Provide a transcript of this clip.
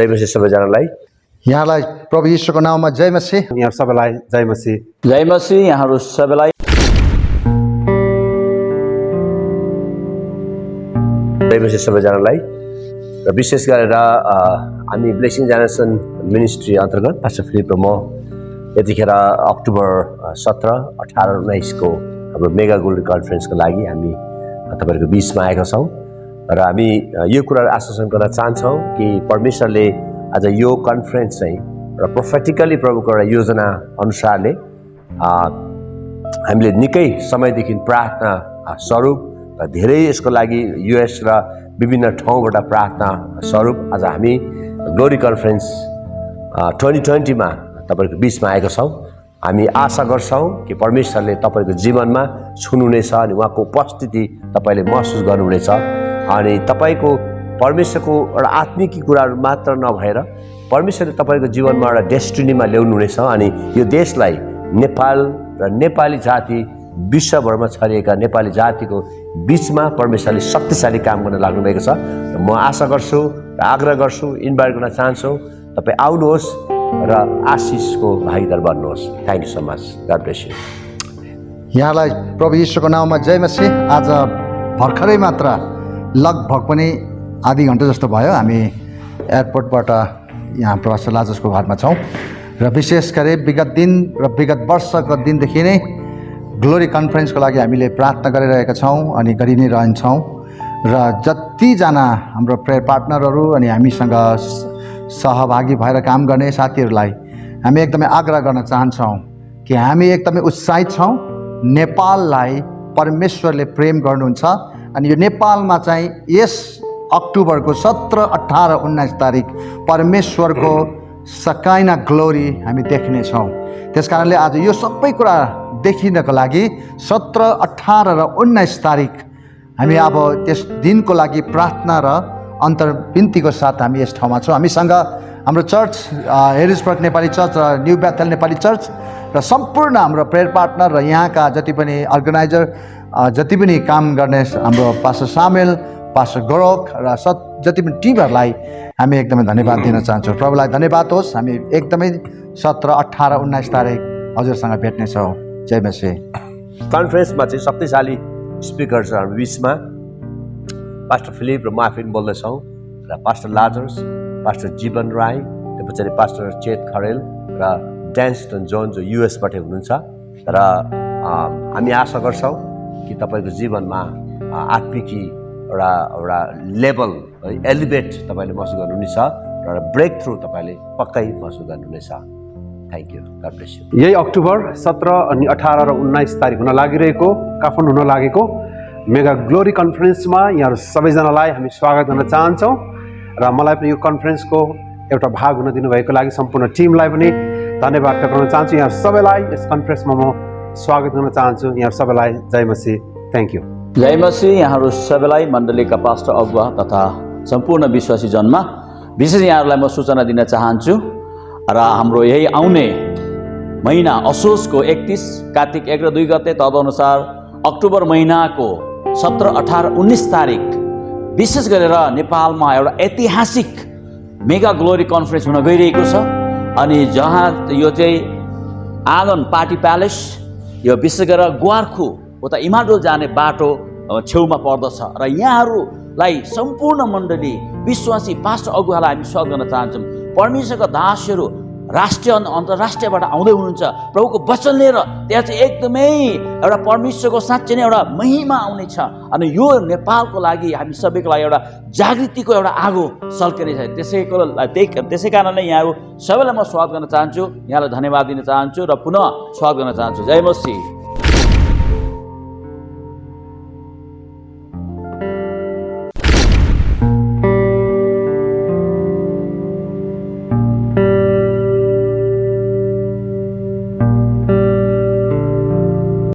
जय मसीह सबैजनालाई। यहाँलाई प्रभु येशूको नाममा जय मसीह। यहाँ सबैलाई जय मसीह। जय मसीह यहाँहरू सबैलाई। जय मसीह सबैजनालाई। र विशेष गरेर हामी ब्लेसिङ जेनेरेसन मिनिस्ट्री अन्तर्गत पास्टर फिलिप म यतिखेर अक्टोबर 17, 18, 19 को हाम्रो मेगा गोल्ड कन्फरेन्सको लागि हामी तपाईहरुको बीचमा आएका छौं र हामी यो कुरा आश्वासन गर्न चाहन्छौं कि परमेश्वरले आज यो कन्फरेन्स चाहिँ र प्रोफेटिकली प्रभुको एउटा योजना अनुसारले हामीले निकै समयदेखि प्रार्थना स्वरूप र धेरै यसको लागि युएस र विभिन्न ठाउँबाट प्रार्थना स्वरूप आज हामी ग्लोरी कन्फरेन्स 2020 मा तपाईहरुको बीचमा आएका छौं। हामी आशा गर्छौं कि परमेश्वरले तपाईको जीवनमा छुनुहुनेछ अनि उहाँको उपस्थिति तपाईले महसुस गर्नुहुनेछ अनि तपाईको परमेश्वरको एउटा आत्मिक कुराहरु मात्र नभएर परमेश्वरले तपाईको जीवनमा एउटा डेस्टिनीमा ल्याउनुहुनेछ अनि यो देशलाई नेपाल र नेपाली जाति विश्वभरमा छरिएका नेपाली जातिको बीचमा परमेश्वरले शक्तिशाली काम गर्न लाग्नु भएको छ। म आशा गर्छु र आग्रह गर्छु, इन्भाइट गर्न चाहन्छु तपाई आउनुहोस् र आशिषको भागीदार बन्नुहोस्। Thank you so much. God bless you. यहाँलाई प्रभु येशूको नाममा जय मसीह। आज भर्खरै मात्र लगभग पनि आधी घण्टा जस्तो भयो हामी एयरपोर्टबाट यहाँ प्रवासी लाजरसको घरमा छौं र विशेष गरी विगत दिन र विगत वर्षको दिनदेखि नै ग्लोरी कन्फरेन्सको लागि हामीले प्रार्थना गरिरहेका छौं अनि गरि नै रहन्छौं र जतिजना हाम्रो प्रेयर पार्टनरहरू अनि हामीसँग सहभागी भएर काम गर्ने साथीहरूलाई हामी एकदमै आग्रह गर्न चाहन्छौं कि हामी एकदमै उत्साहित छौं। नेपाललाई परमेश्वरले प्रेम गर्नुहुन्छ अनि यो नेपालमा चाहिँ यस अक्टोबरको 17, 18, 19 तारिक परमेश्वरको सकाइना ग्लोरी हामी देख्ने छौं। त्यसकारणले आज यो सबै कुरा देखिनको लागि 17, 18 र 19 तारिक हामी अब त्यस दिनको लागि प्रार्थना र अन्तर्विन्तीको साथ हामी यस ठाउँमा छौं। हामीसँग हाम्रो चर्च हेरिसबर्ग नेपाली चर्च र न्यू बेथेल नेपाली चर्च र सम्पूर्ण हाम्रो प्रेयर पार्टनर र यहाँका जति पनि अर्गनाइजर जति पनि काम गर्ने हाम्रो पास्टर सामेल, पास्टर गौरव र जति पनि टिमहरूलाई हामी एकदमै धन्यवाद दिन चाहन्छौँ। प्रभुलाई धन्यवाद होस्। हामी एकदमै 17, 18, 19 तारिक हजुरसँग भेट्नेछौँ। जय मसीह। कन्फरेन्समा चाहिँ शक्तिशाली स्पिकर छ हाम्रो बीचमा पास्टर फिलिप र म आफै बोल्दैछौँ र पास्टर लाजरस, पास्टर जीवन राई, त्यो पछाडि पास्टर चेत खरेल र ड्यान्सटन जोन जो युएसबाट हुनुहुन्छ र हामी आशा गर्छौँ कि तपाईँको जीवनमा आत्मिकी एउटा लेभल एलिभेट तपाईँले महसुस गर्नुहुनेछ र ब्रेक थ्रु तपाईँले पक्कै महसुस गर्नुहुनेछ। Thank you. God bless you. यही अक्टोबर 17 अनि 18 र 19 तारिक हुन लागिरहेको काठमाडौँ हुन लागेको मेगा ग्लोरी कन्फरेन्समा यहाँहरू सबैजनालाई हामी स्वागत गर्न चाहन्छौँ र मलाई पनि यो कन्फरेन्सको एउटा भाग हुन दिनुभएको लागि सम्पूर्ण टिमलाई पनि धन्यवाद गर्न चाहन्छु। यहाँ सबैलाई यस कन्फरेन्समा म स्वागत गर्न चाहन्छु। यहाँ सबैलाई जय मसीह। Thank you. जय मसीह यहाँहरू सबैलाई, मण्डलीका पास्टर अगुवा तथा सम्पूर्ण विश्वासी जनमा विशेष यहाँहरूलाई म सूचना दिन चाहन्छु र हाम्रो यही आउने महिना असोजको 31, कार्तिक 1 र 2 गते तदनुसार अक्टोबर महिनाको 17, 18, 19 तारिक विशेष गरेर नेपालमा एउटा ऐतिहासिक मेगा ग्लोरी कन्फरेन्स हुन गइरहेको छ अनि जहाँ यो चाहिँ आँगन पार्टी प्यालेस यो विशेष गरेर ग्वारखु उता इमाडोल जाने बाटो छेउमा पर्दछ र यहाँहरूलाई सम्पूर्ण मण्डली विश्वासी पास्टर अगुवालाई हामी स्वागत गर्न चाहन्छौँ। परमेश्वरका दासहरू राष्ट्रिय अन्तर्राष्ट्रियबाट आउँदै हुनुहुन्छ प्रभुको वचन लिएर। त्यहाँ चाहिँ एकदमै एउटा परमेश्वरको साँच्चै नै एउटा महिमा आउनेछ अनि यो नेपालको लागि हामी सबैको लागि एउटा जागृतिको एउटा आगो सल्किनेछ। त्यसै कारणले यहाँहरू सबैलाई म स्वागत गर्न चाहन्छु, यहाँलाई धन्यवाद दिन चाहन्छु र पुनः स्वागत गर्न चाहन्छु। जय मसीह।